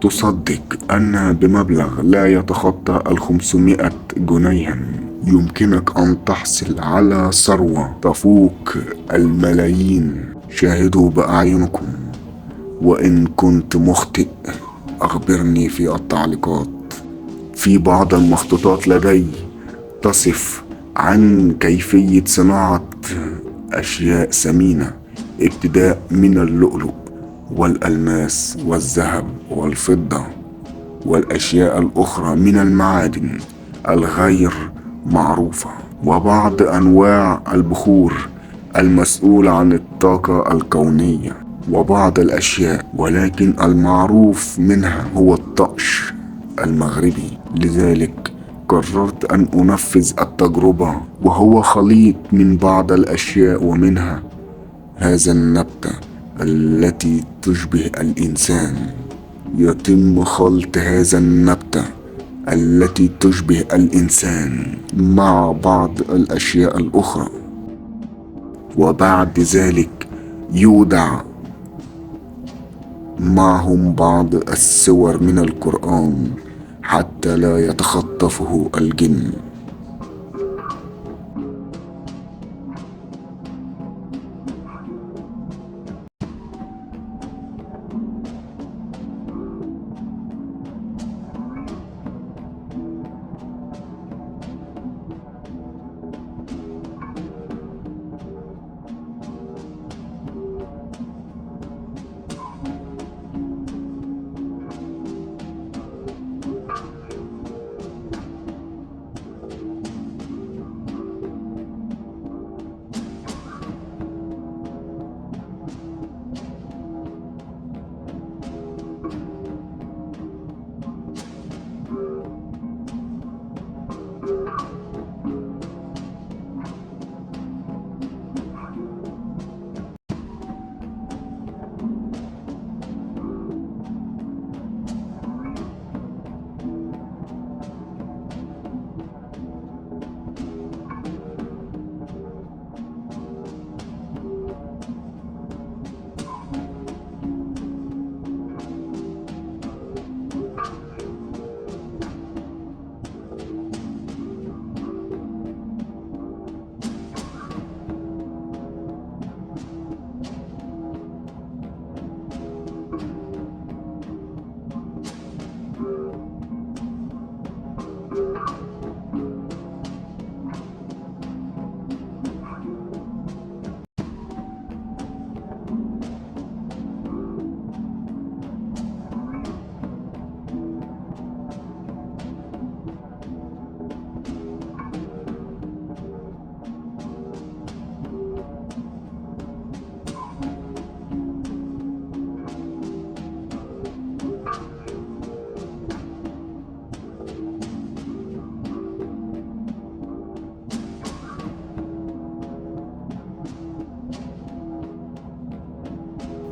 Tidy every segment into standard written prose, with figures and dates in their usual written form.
تصدق أن بمبلغ لا يتخطى 500 جنيها يمكنك أن تحصل على ثروة تفوق الملايين؟ شاهدوا بأعينكم، وإن كنت مخطئ أخبرني في التعليقات. في بعض المخطوطات لدي تصف عن كيفية صناعة أشياء ثمينة، ابتداء من اللؤلؤ والألماس والذهب والفضة والأشياء الأخرى من المعادن الغير معروفة، وبعض أنواع البخور المسؤولة عن الطاقة الكونية، وبعض الأشياء، ولكن المعروف منها هو الطقش المغربي. لذلك قررت أن أنفذ التجربة، وهو خليط من بعض الأشياء، ومنها هذا النبتة التي تشبه الإنسان. يتم خلط هذا النبتة التي تشبه الإنسان مع بعض الأشياء الأخرى، وبعد ذلك يودع معهم بعض السور من القرآن حتى لا يتخطفه الجن.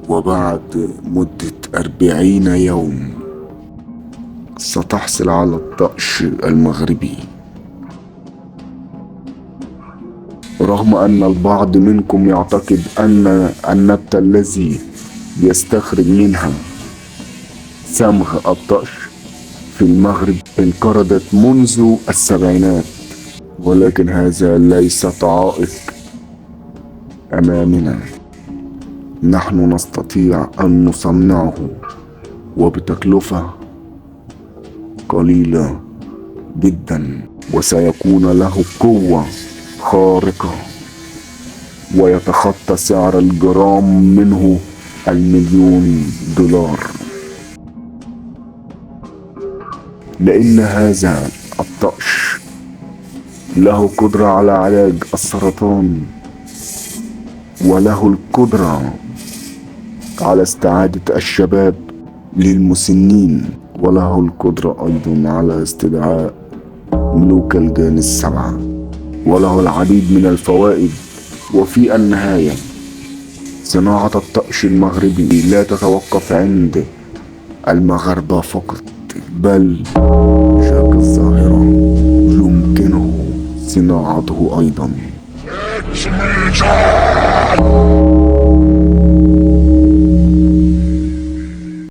وبعد مدة 40 يوم ستحصل على الطقش المغربي. رغم أن البعض منكم يعتقد أن النبتة الذي يستخرج منها صمغ الطقش في المغرب انقرضت منذ السبعينات، ولكن هذا ليس عائق أمامنا. نحن نستطيع أن نصنعه وبتكلفة قليلة جدا، وسيكون له قوة خارقة، ويتخطى سعر الجرام منه $1,000,000، لأن هذا الطقش له قدرة على علاج السرطان، وله القدرة على استعادة الشباب للمسنين، وله القدرة أيضا على استدعاء ملوك الجان السبعة، وله العديد من الفوائد. وفي النهاية صناعة الطقش المغربي لا تتوقف عند المغاربة فقط، بل شرق الظاهرة يمكنه صناعته أيضا.